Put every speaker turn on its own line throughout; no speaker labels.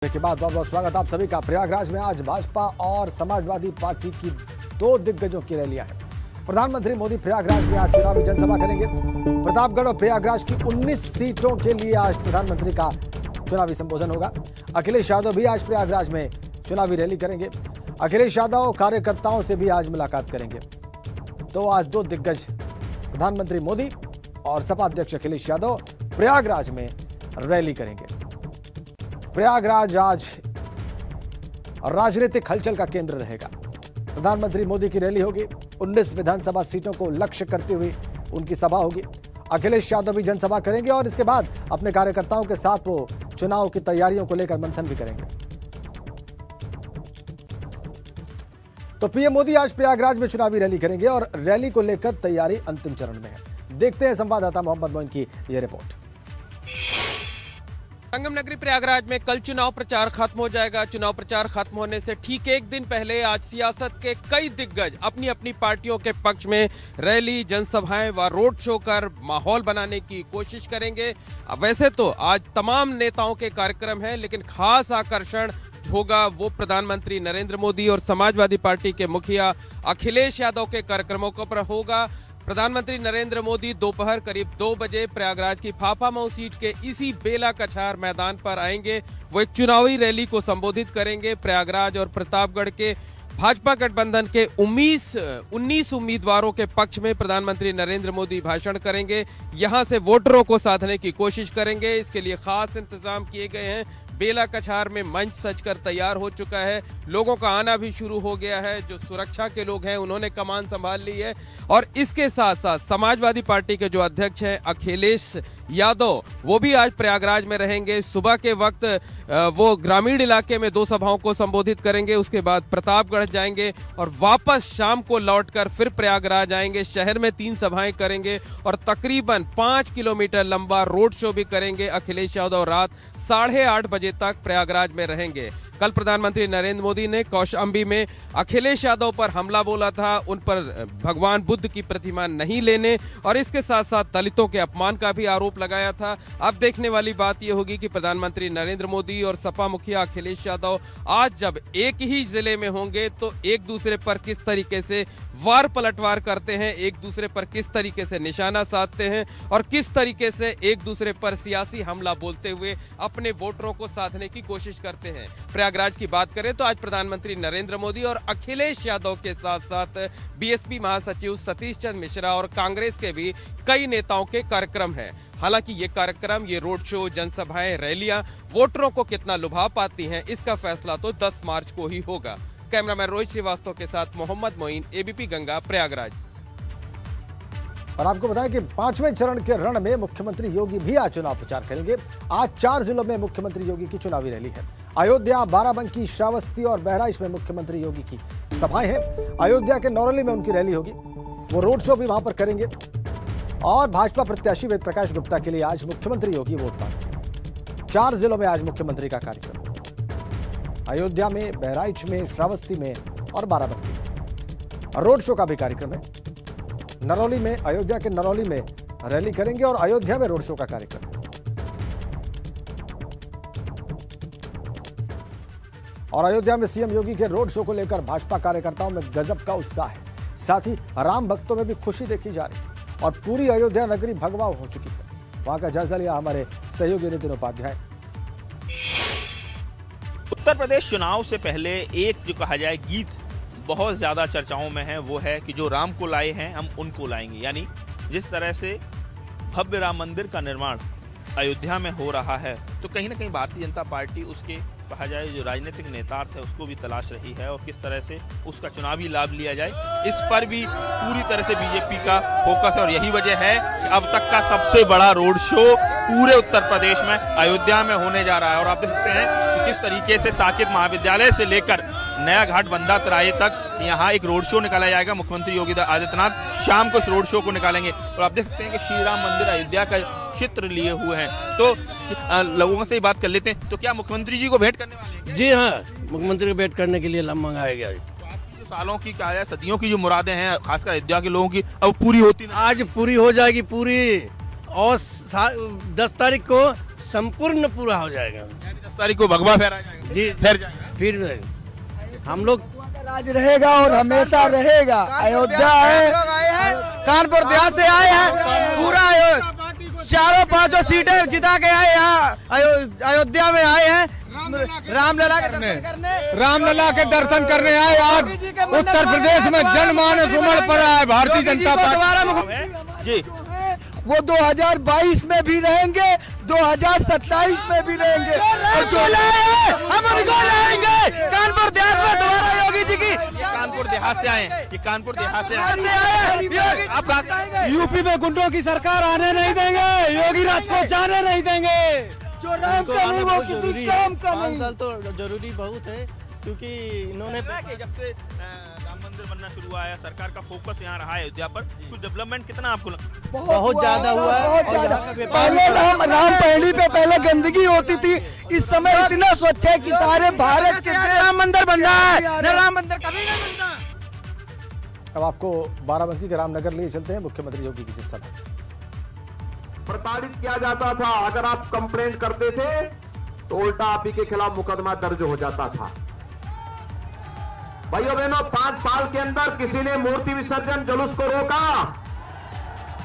के बाद बहुत बहुत स्वागत आप सभी का। प्रयागराज में आज भाजपा और समाजवादी पार्टी की दो दिग्गजों की रैलियां हैं। प्रधानमंत्री मोदी प्रयागराज में आज चुनावी जनसभा करेंगे। प्रतापगढ़ और प्रयागराज की 19 सीटों के लिए आज प्रधानमंत्री का चुनावी संबोधन होगा। अखिलेश यादव भी आज प्रयागराज में चुनावी रैली करेंगे। अखिलेश यादव कार्यकर्ताओं से भी आज मुलाकात करेंगे। तो आज दो दिग्गज प्रधानमंत्री मोदी और सपा अध्यक्ष अखिलेश यादव प्रयागराज में रैली करेंगे। प्रयागराज आज राजनीतिक हलचल का केंद्र रहेगा। प्रधानमंत्री मोदी की रैली होगी। 19 विधानसभा सीटों को लक्ष्य करते हुए उनकी सभा होगी। अखिलेश यादव भी जनसभा करेंगे और इसके बाद अपने कार्यकर्ताओं के साथ वो चुनाव की तैयारियों को लेकर मंथन भी करेंगे। तो पीएम मोदी आज प्रयागराज में चुनावी रैली करेंगे और रैली को लेकर तैयारी अंतिम चरण में है। देखते हैं संवाददाता मोहम्मद मोइन की यह रिपोर्ट।
संगम नगरी प्रयागराज में कल चुनाव प्रचार खत्म हो जाएगा। चुनाव प्रचार खत्म होने से ठीक एक दिन पहले आज सियासत के कई दिग्गज अपनी अपनी पार्टियों के पक्ष में रैली, जनसभाएं व रोड शो कर माहौल बनाने की कोशिश करेंगे। वैसे तो आज तमाम नेताओं के कार्यक्रम हैं, लेकिन खास आकर्षण होगा वो प्रधानमंत्री नरेंद्र मोदी और समाजवादी पार्टी के मुखिया अखिलेश यादव के कार्यक्रमों पर होगा। प्रधानमंत्री नरेंद्र मोदी दोपहर करीब 2 बजे प्रयागराज की फाफामऊ सीट के इसी बेला कछार मैदान पर आएंगे। वो एक चुनावी रैली को संबोधित करेंगे। प्रयागराज और प्रतापगढ़ के भाजपा गठबंधन के 19 उम्मीदवारों के पक्ष में प्रधानमंत्री नरेंद्र मोदी भाषण करेंगे। यहां से वोटरों को साधने की कोशिश करेंगे। इसके लिए खास इंतजाम किए गए हैं। बेला कछार में मंच सजकर तैयार हो चुका है। लोगों का आना भी शुरू हो गया है। जो सुरक्षा के लोग हैं उन्होंने कमान संभाल ली है। और इसके साथ साथ समाजवादी पार्टी के जो अध्यक्ष हैं अखिलेश यादव, वो भी आज प्रयागराज में रहेंगे। सुबह के वक्त वो ग्रामीण इलाके में 2 सभाओं को संबोधित करेंगे। उसके बाद प्रतापगढ़ जाएंगे और वापस शाम को लौटकर फिर प्रयागराज आएंगे। शहर में 3 सभाएं करेंगे और तकरीबन 5 किलोमीटर लंबा रोड शो भी करेंगे। अखिलेश यादव रात 8:30 बजे तक प्रयागराज में रहेंगे। कल प्रधानमंत्री नरेंद्र मोदी ने कौशाम्बी में अखिलेश यादव पर हमला बोला था, उन पर भगवान बुद्ध की प्रतिमा नहीं लेने और इसके साथ साथ दलितों के अपमान का भी आरोप लगाया था। अब देखने वाली बात यह होगी कि प्रधानमंत्री नरेंद्र मोदी और सपा मुखिया अखिलेश यादव आज जब एक ही जिले में होंगे तो एक दूसरे पर किस तरीके से वार पलटवार करते हैं, एक दूसरे पर किस तरीके से निशाना साधते हैं और किस तरीके से एक दूसरे पर सियासी हमला बोलते हुए अपने वोटरों को साधने की कोशिश करते हैं। प्रयागराज की बात करें तो आज प्रधानमंत्री नरेंद्र मोदी और अखिलेश यादव के साथ साथ बीएसपी महासचिव सतीश चंद्र मिश्रा और कांग्रेस के भी कई नेताओं के कार्यक्रम हैं। हालांकि ये कार्यक्रम, ये रोड शो, जनसभाएं, रैलियां वोटरों को कितना लुभा पाती हैं, इसका फैसला तो 10 मार्च को ही होगा। कैमरामैन रोहित श्रीवास्तव के साथ मोहम्मद मोइन, एबीपी गंगा, प्रयागराज।
और आपको बताएं कि 5वें चरण के रण में मुख्यमंत्री योगी भी आज चुनाव प्रचार करेंगे। आज 4 जिलों में मुख्यमंत्री योगी की चुनावी रैली है। अयोध्या, बाराबंकी, श्रावस्ती और बहराइच में मुख्यमंत्री योगी की सभाएं हैं। अयोध्या के नौरली में उनकी रैली होगी। वो रोड शो भी वहां पर करेंगे। और भाजपा प्रत्याशी वेद प्रकाश गुप्ता के लिए आज मुख्यमंत्री योगी वोट मांगेंगे। 4 जिलों में आज मुख्यमंत्री का कार्यक्रम, अयोध्या में, बहराइच में, श्रावस्ती में और बाराबंकी में। रोड शो का भी कार्यक्रम है। नरौली में, अयोध्या के नरौली में रैली करेंगे और अयोध्या में रोड शो का कार्यक्रम है। और अयोध्या में सीएम योगी के रोड शो को लेकर भाजपा कार्यकर्ताओं में गजब का उत्साह है। साथ ही राम भक्तों में भी खुशी देखी जा रही है और पूरी अयोध्या नगरी भगवा हो चुकी है। वहां का जायजा लिया हमारे सहयोगी नितिन उपाध्याय।
उत्तर प्रदेश चुनाव से पहले एक जो कहा जाए गीत बहुत ज़्यादा चर्चाओं में है, वो है कि जो राम को लाए हैं हम उनको लाएंगे। यानी जिस तरह से भव्य राम मंदिर का निर्माण अयोध्या में हो रहा है, तो कहीं ना कहीं भारतीय जनता पार्टी उसके कहा जाए जो राजनीतिक नेतार्थ है उसको भी तलाश रही है और किस तरह से उसका चुनावी लाभ लिया जाए, इस पर भी पूरी तरह से बीजेपी का फोकस है। और यही वजह है कि अब तक का सबसे बड़ा रोड शो पूरे उत्तर प्रदेश में अयोध्या में होने जा रहा है। और आप देख सकते हैं कि किस तरीके से साकेत महाविद्यालय से लेकर नया घाट बंदा तराई तक यहाँ एक रोड शो निकाला जाएगा। मुख्यमंत्री योगी आदित्यनाथ शाम को इस रोड शो को निकालेंगे। और आप देख सकते हैं कि श्री राम मंदिर अयोध्या का चित्र लिए हुए हैं। तो लोगों से ही बात कर लेते हैं। तो क्या मुख्यमंत्री जी को भेंट करने वाले हैं?
जी हाँ, मुख्यमंत्री को भेंट करने के लिए मंगाया गया।
तो आपकी जो सालों की क्या है, सदियों की जो मुरादें हैं खासकर अयोध्या के लोगों की, अब पूरी होती ना?
आज पूरी हो जाएगी पूरी, और 10 तारीख को संपूर्ण पूरा हो जाएगा।
तारीख को भगवा फहराया जाएगा
जी
फहर जाएगा।
फिर हम लोग
राज रहेगा और हमेशा रहेगा। अयोध्या है, कानपुर देहात से आए हैं, पूरा चारों पांचों सीटें जिता के आए यहाँ अयोध्या में आए हैं रामलला के दर्शन करने आए। आज उत्तर प्रदेश में जनमानस उमड़ पड़ा है भारतीय जनता पार्टी
जी
वो 2022 में भी रहेंगे, 2027 में भी रहेंगे और जो लाए हम उनको लाएंगे। कानपुर देहात में दोबारा योगी जी की
कानपुर देहात से आए हैं, ये कानपुर देहात से आए
हैं।
यूपी में गुंडों की सरकार आने नहीं देंगे, योगी राज को जाने नहीं देंगे।
जो राम का नहीं वो किसी काम का
5
नहीं।
साल तो जरूरी बहुत है, क्योंकि इन्होंने
कि जब से राम मंदिर बनना शुरू हुआ है, सरकार का फोकस यहाँ रहा है अयोध्या पर, कुछ डेवलपमेंट कितना आपको
बहुत ज्यादा हुआ है।
बहुत
और
ज्यादा।
यहाँ का व्यापार
पहले राम पहली पे पहले गंदगी होती थी, इस समय इतना स्वच्छ है कि सारे भारत के राम मंदिर बन रहा है। राम मंदिर कभी नहीं बनता।
अब आपको बाराबंकी के रामनगर लिए चलते हैं। मुख्यमंत्री योगी की जनसभा
प्रताड़ित किया जाता था, अगर आप कंप्लेंट करते थे तो उल्टा आप ही के खिलाफ मुकदमा दर्ज हो जाता था। भाइयों बहनों, 5 साल के अंदर किसी ने मूर्ति विसर्जन जुलूस को रोका,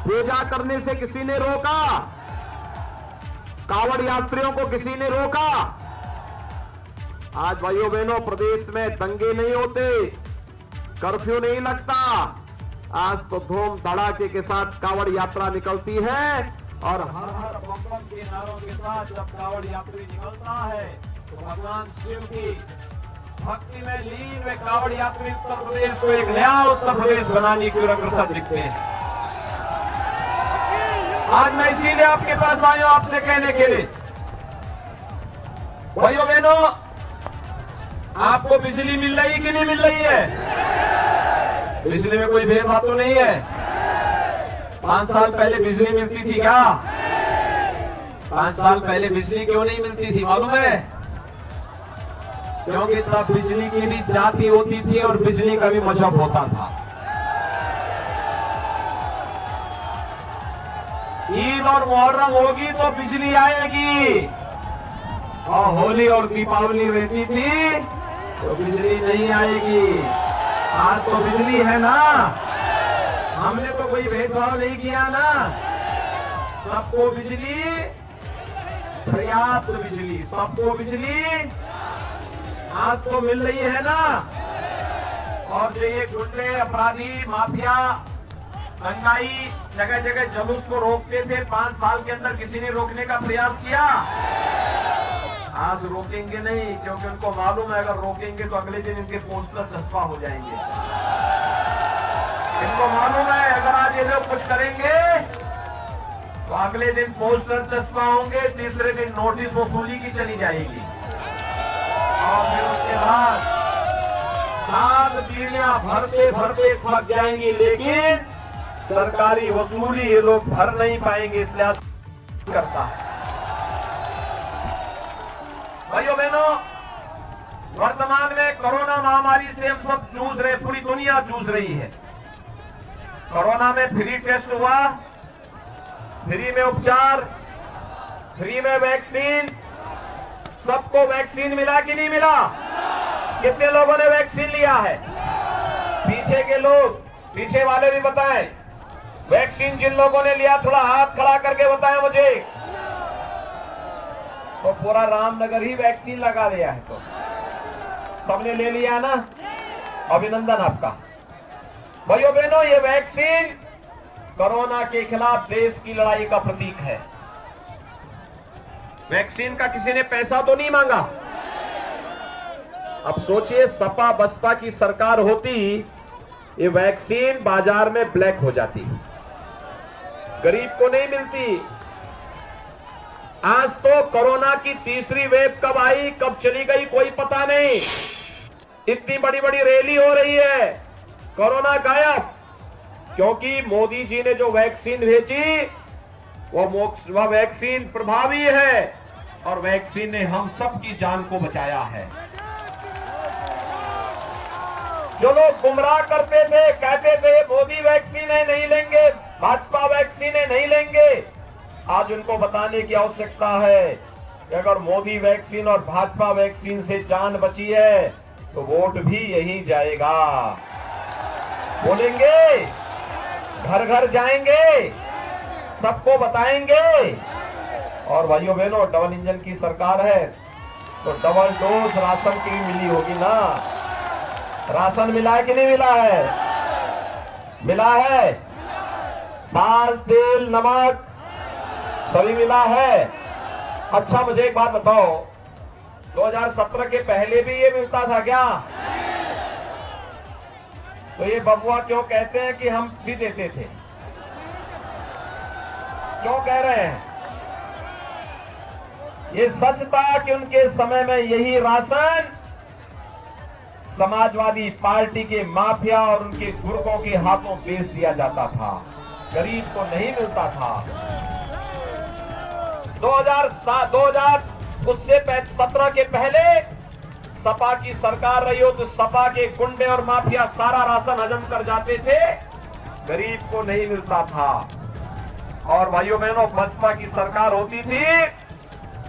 पूजा करने से किसी ने रोका, कांवड़ यात्रियों को किसी ने रोका। आज भाइयों बहनों, प्रदेश में दंगे नहीं होते, कर्फ्यू नहीं लगता, आज तो धूम धड़ाके के साथ कांवड़ यात्रा निकलती है। और हर हर बम बम के नारों के साथ जब कांवड़ यात्री निकलता है तो भगवान शिव की भक्ति में लीन वे कांवड़ यात्री उत्तर प्रदेश को एक नया उत्तर प्रदेश बनाने की ओर अग्रसर दिखते हैं। आज मैं इसीलिए आपके पास आया हूं, आपसे कहने के लिए, भाइयों बहनों, आपको बिजली मिल रही कि नहीं मिल रही है? बिजली में कोई भेदभाव तो नहीं है। 5 साल पहले बिजली मिलती थी क्या? 5 साल पहले बिजली क्यों नहीं मिलती थी मालूम है? क्योंकि तब बिजली की भी जाति होती थी और बिजली का भी मजहब होता था। ईद और मुहर्रम होगी तो बिजली आएगी, और होली और दीपावली रहती थी तो बिजली नहीं आएगी। आज तो बिजली है ना, हमने तो कोई भेदभाव नहीं किया ना, सबको बिजली, पर्याप्त बिजली, सबको बिजली आज तो मिल रही है ना। और जो ये गुंडे, अपराधी, माफिया, दंगाई जगह जगह जुलूस को रोकते थे, 5 साल के अंदर किसी ने रोकने का प्रयास किया? आज रोकेंगे नहीं, क्योंकि उनको मालूम है अगर रोकेंगे तो अगले दिन इनके पोस्टर चस्पा हो जाएंगे। इनको मालूम है अगर आज ये लोग कुछ करेंगे तो अगले दिन पोस्टर चस्पा होंगे, तीसरे दिन नोटिस वसूली की चली जाएगी, और फिर उसके बाद 7 पीढ़ियां भरते भरते थक जाएंगी, लेकिन सरकारी वसूली ये लोग भर नहीं पाएंगे, इसलिए आज करता है। भाइयों बहनों, वर्तमान में कोरोना महामारी से हम सब जूझ रहे, पूरी दुनिया जूझ रही है। कोरोना में फ्री टेस्ट हुआ, फ्री में उपचार, फ्री में वैक्सीन, सबको वैक्सीन मिला कि नहीं मिला? कितने लोगों ने वैक्सीन लिया है? पीछे के लोग, पीछे वाले भी बताएं, वैक्सीन जिन लोगों ने लिया थोड़ा हाथ खड़ा करके बताएं मुझे। तो पूरा रामनगर ही वैक्सीन लगा दिया है, तो सबने ले लिया ना, अभिनंदन आपका। भाइयों बहनों, ये वैक्सीन कोरोना के खिलाफ देश की लड़ाई का प्रतीक है। वैक्सीन का किसी ने पैसा तो नहीं मांगा। अब सोचिए, सपा बसपा की सरकार होती, ये वैक्सीन बाजार में ब्लैक हो जाती, गरीब को नहीं मिलती। आज तो कोरोना की तीसरी वेव कब आई, कब चली गई, कोई पता नहीं। इतनी बड़ी बड़ी रैली हो रही है, कोरोना गायब, क्योंकि मोदी जी ने जो वैक्सीन भेजी वह वैक्सीन प्रभावी है, और वैक्सीन ने हम सबकी जान को बचाया है। जो लोग गुमराह करते थे, कहते थे मोदी वैक्सीन है नहीं लेंगे, भाजपा वैक्सीन है नहीं लेंगे, आज उनको बताने की आवश्यकता है कि अगर मोदी वैक्सीन और भाजपा वैक्सीन से जान बची है तो वोट भी यही जाएगा। बोलेंगे, घर घर जाएंगे, सबको बताएंगे। और भाइयों बहनों, डबल इंजन की सरकार है तो डबल डोज राशन की भी मिली होगी ना। राशन मिला है कि नहीं मिला है? मिला है। दाल, तेल, नमक सभी मिला है। अच्छा, मुझे एक बात बताओ, 2017 के पहले भी ये मिलता था क्या? तो ये बबुआ क्यों कहते हैं कि हम भी देते थे? क्यों कह रहे हैं? ये सच था कि उनके समय में यही राशन समाजवादी पार्टी के माफिया और उनके गुर्गों के हाथों बेच दिया जाता था, गरीब को नहीं मिलता था। 2017 के पहले सपा की सरकार रही हो तो सपा के गुंडे और माफिया सारा राशन हजम कर जाते थे, गरीब को नहीं मिलता था। और भाइयों बहनों, बसपा की सरकार होती थी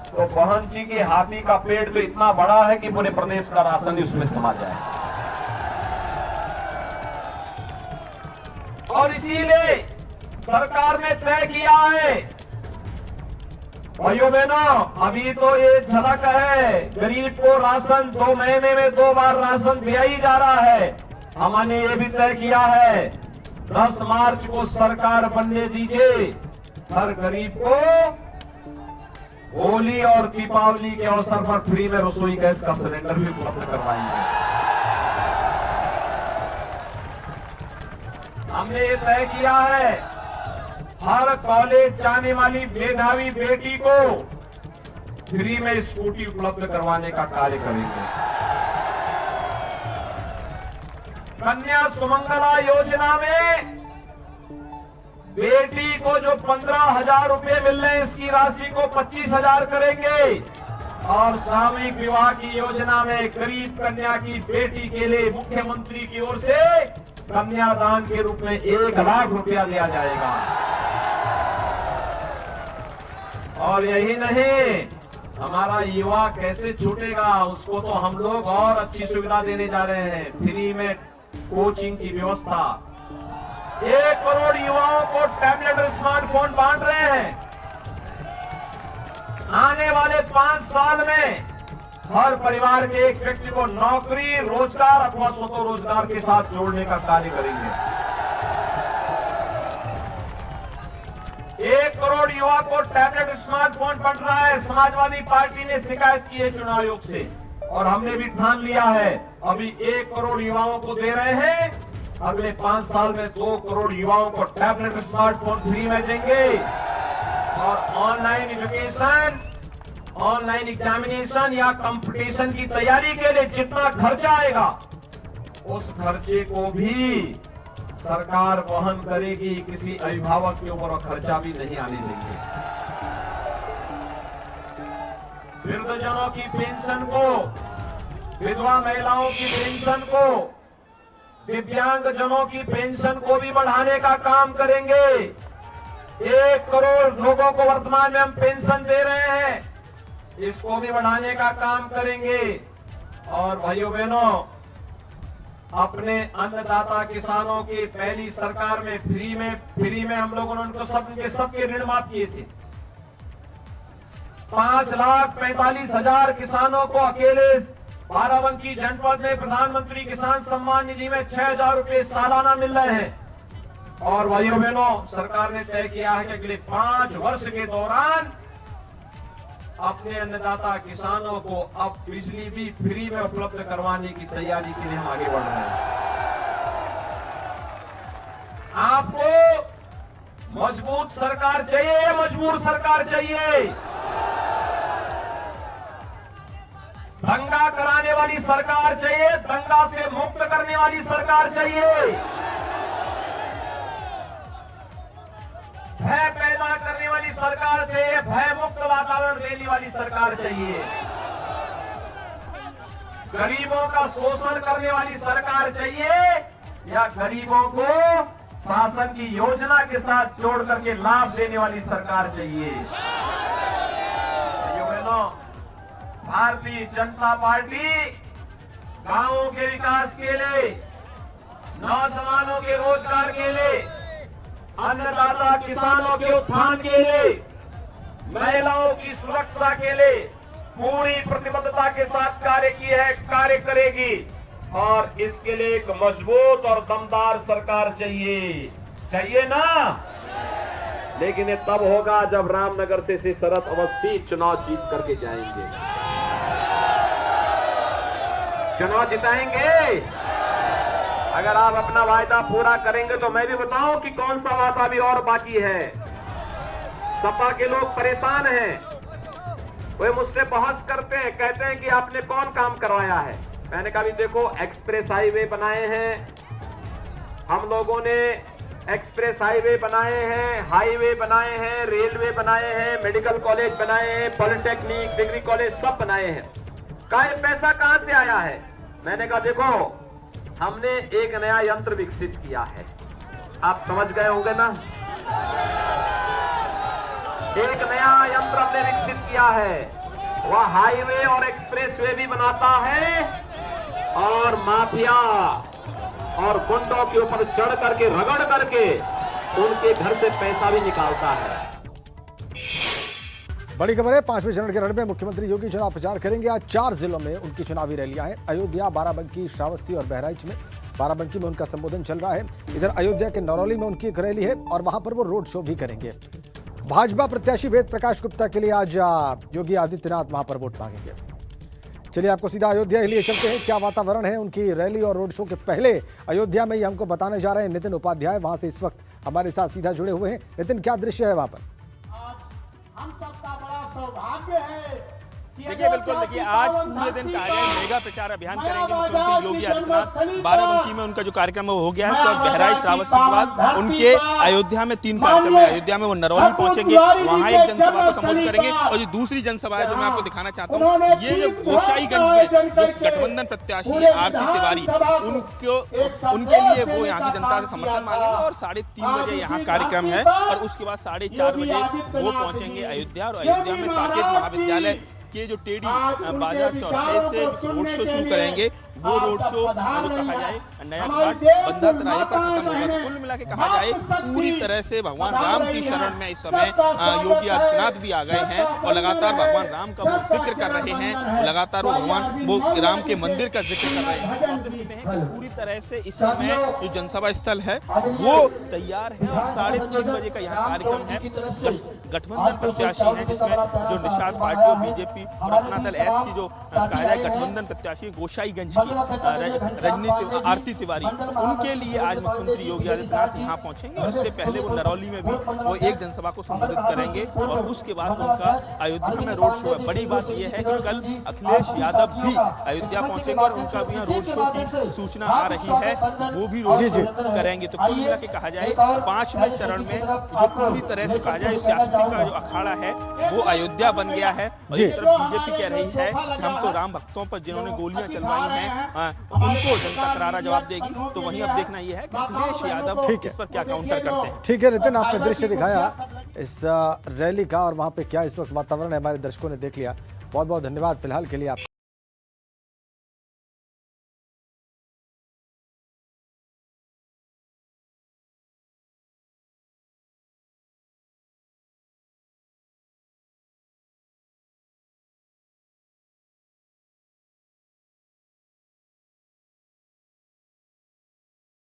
तो बहन जी के हाथी का पेट तो इतना बड़ा है कि पूरे प्रदेश का राशन ही उसमें समा जाए। और इसीलिए सरकार ने तय किया है, भाइयों बहनों, अभी तो ये झलक है, गरीब को राशन 2 महीने में 2 बार राशन दिया ही जा रहा है। हमने ये भी तय किया है 10 मार्च को सरकार बनने दीजिए, हर गरीब को होली और दीपावली के अवसर पर फ्री में रसोई गैस का सिलेंडर भी उपलब्ध करवाएंगे। हमने ये तय किया है हर कॉलेज जाने वाली मेधावी बेटी को फ्री में स्कूटी उपलब्ध करवाने का कार्य करेंगे। कन्या सुमंगला योजना में बेटी को जो 15,000 रुपए मिल रहे हैं, इसकी राशि को 25,000 करेंगे। और सामूहिक विवाह की योजना में गरीब कन्या की बेटी के लिए मुख्यमंत्री की ओर से कन्यादान के रूप में 1 लाख रुपया दिया जाएगा। और यही नहीं, हमारा युवा कैसे छूटेगा, उसको तो हम लोग और अच्छी सुविधा देने जा रहे हैं। फ्री में कोचिंग की व्यवस्था, 1 करोड़ युवाओं को टैबलेट और स्मार्टफोन बांट रहे हैं। आने वाले 5 साल में हर परिवार के एक व्यक्ति को नौकरी, रोजगार अथवा स्वतः रोजगार के साथ जोड़ने का कार्य करेंगे। 1 करोड़ युवा को टैबलेट स्मार्टफोन बंट रहा है। समाजवादी पार्टी ने शिकायत की है चुनाव आयोग से, और हमने भी ठान लिया है अभी 1 करोड़ युवाओं को दे रहे हैं, अगले 5 साल में 2 करोड़ युवाओं को टैबलेट स्मार्टफोन फ्री में देंगे। और ऑनलाइन एजुकेशन, ऑनलाइन एग्जामिनेशन या कंपटीशन की तैयारी के लिए जितना खर्चा आएगा, उस खर्चे को भी सरकार वहन करेगी। किसी अभिभावक के ऊपर खर्चा भी नहीं आने देंगे। वृद्धजनों की पेंशन को, विधवा महिलाओं की पेंशन को, दिव्यांग जनों की पेंशन को भी बढ़ाने का काम करेंगे। 1 करोड़ लोगों को वर्तमान में हम पेंशन दे रहे हैं, इसको भी बढ़ाने का काम करेंगे। और भाइयों बहनों, अपने अन्नदाता किसानों की पहली सरकार में फ्री में हम लोगों ने उनको सबके ऋण माफ किए थे। 5,45,000 किसानों को अकेले बाराबंकी जनपद में प्रधानमंत्री किसान सम्मान निधि में 6,000 रुपए सालाना मिल रहे हैं। और भाइयों बहनों, सरकार ने तय किया है कि अगले 5 वर्ष के दौरान अपने अन्नदाता किसानों को अब बिजली भी फ्री में उपलब्ध करवाने की तैयारी के लिए हम आगे बढ़ रहे हैं। आपको मजबूत सरकार चाहिए या मजबूर सरकार चाहिए? दंगा कराने वाली सरकार चाहिए, दंगा से मुक्त करने वाली सरकार चाहिए, भय पैदा करने वाली सरकार चाहिए, भय मुक्त वातावरण देने वाली सरकार चाहिए, गरीबों का शोषण करने वाली सरकार चाहिए, या गरीबों को शासन की योजना के साथ जोड़ करके लाभ देने वाली सरकार चाहिए? भाइयों बहनों, भारतीय जनता पार्टी गांवों के विकास के लिए, नौजवानों के रोजगार के लिए, अन्नदाता किसानों के उत्थान के लिए, महिलाओं की सुरक्षा के लिए पूरी प्रतिबद्धता के साथ कार्य करेगी और इसके लिए एक मजबूत और दमदार सरकार चाहिए ना। लेकिन ये तब होगा जब रामनगर से शरद अवस्थी चुनाव जीत करके जाएंगे। चुनाव जिताएंगे। अगर आप अपना वायदा पूरा करेंगे तो मैं भी बताऊं कि कौन सा वादा भी और बाकी है। सपा के लोग परेशान हैं, वे मुझसे बहस करते हैं, कहते हैं कि आपने कौन काम करवाया है। मैंने कहा भी देखो, एक्सप्रेस हाईवे बनाए हैं हम लोगों ने, एक्सप्रेस हाईवे बनाए हैं, हाईवे बनाए हैं, रेलवे बनाए हैं, मेडिकल कॉलेज बनाए हैं, पॉलिटेक्निक, डिग्री कॉलेज सब बनाए हैं। कहा पैसा कहां से आया है? मैंने कहा देखो, हमने एक नया यंत्र विकसित किया है। आप समझ गए होंगे ना, एक नया यंत्र हमने विकसित किया है। वह हाईवे और एक्सप्रेसवे भी बनाता है और माफिया और गुंडों के ऊपर चढ़ करके, रगड़ करके उनके घर से पैसा भी निकालता है।
बड़ी खबर है, 5वें चरण के रण में मुख्यमंत्री योगी चुनाव प्रचार करेंगे। आज 4 जिलों में उनकी चुनावी रैलियां हैं। अयोध्या, बाराबंकी, श्रावस्ती और बहराइच में। बाराबंकी में उनका संबोधन चल रहा है। इधर अयोध्या के नरौली में उनकी एक रैली है और वहां पर वो रोड शो भी करेंगे। भाजपा प्रत्याशी वेद प्रकाश गुप्ता के लिए आज योगी आदित्यनाथ वहां पर वोट मांगेंगे। चलिए आपको सीधा अयोध्या के लिए चलते हैं। क्या वातावरण है उनकी रैली और रोड शो के पहले अयोध्या में ही हमको बताने जा रहे हैं नितिन उपाध्याय, वहां से इस वक्त हमारे साथ सीधा जुड़े हुए हैं। नितिन, क्या दृश्य है वहां पर?
हम सबका बड़ा सौभाग्य है।
देखिए, बिल्कुल देखिए, आज पूरे दिन मेगा प्रचार अभियान करेंगे मुख्यमंत्री योगी आदित्यनाथ। बाराबंकी में उनका जो कार्यक्रम है वो हो गया है, तो बहराइच, श्रावस्ती के बाद उनके अयोध्या में 3 कार्यक्रम है। अयोध्या में वो नरौली पहुंचेंगे, वहां एक जनसभा को संबोधित करेंगे और जो दूसरी जनसभा है जो मैं आपको दिखाना चाहता हूँ, ये जो गोसाईगंज में जो गठबंधन प्रत्याशी है आरती तिवारी, उनके लिए वो यहाँ की जनता से समर्थन मांगेंगे और 3:30 बजे यहाँ कार्यक्रम है और उसके बाद 4:30 बजे वो पहुंचेंगे अयोध्या और अयोध्या में साकेत महाविद्यालय के जो टेढ़ी बाजार चौराहे से रोड शो शुरू करेंगे। वो रोड शो जो कहा जाए नया घाट बंदा तराई पर खत्म होगा। तो कुल मिला के कहा जाए पूरी तरह से भगवान राम की शरण में इस समय योगी आदित्यनाथ भी आ गए हैं और लगातार भगवान राम का वो जिक्र कर रहे हैं, लगातार वो राम के मंदिर का जिक्र कर रहे हैं। पूरी तरह से इस समय जो जनसभा स्थल है वो तैयार है और 3:30 बजे का यहाँ कार्यक्रम है। गठबंधन प्रत्याशी है जिसमें जो निषाद पार्टी और बीजेपी और अपना दल एस की जो कहा जाए गठबंधन प्रत्याशी गोसाईगंज की रजनी आरती तिवारी, उनके लिए आज मुख्यमंत्री योगी आदित्यनाथ यहाँ पहुंचेंगे और इससे पहले वो नरौली में भी वो एक जनसभा को संबोधित करेंगे और उसके बाद उनका अयोध्या में रोड शो है। बड़ी बात यह है कि कल अखिलेश यादव भी अयोध्या पहुंचेंगे और उनका भी यहाँ रोड शो की सूचना आ रही है, वो भी रोड शो करेंगे। तो कुल मिला के कहा जाए 5वें चरण में जो पूरी तरह से कहा जाए सियासती का जो अखाड़ा है वो अयोध्या बन गया है। और एक तरफ बीजेपी कह रही है हम तो राम भक्तों पर जिन्होंने गोलियां चलवाई हैं उनको जनता करारा जवाब देगी। तो वहीं अब देखना यह है कि अखिलेश यादव इस पर क्या काउंटर करते हैं।
ठीक है नितिन, आपने दृश्य दिखाया इस रैली का और वहां पे क्या इस वक्त वातावरण है हमारे दर्शकों ने देख लिया। बहुत बहुत धन्यवाद फिलहाल के लिए आप।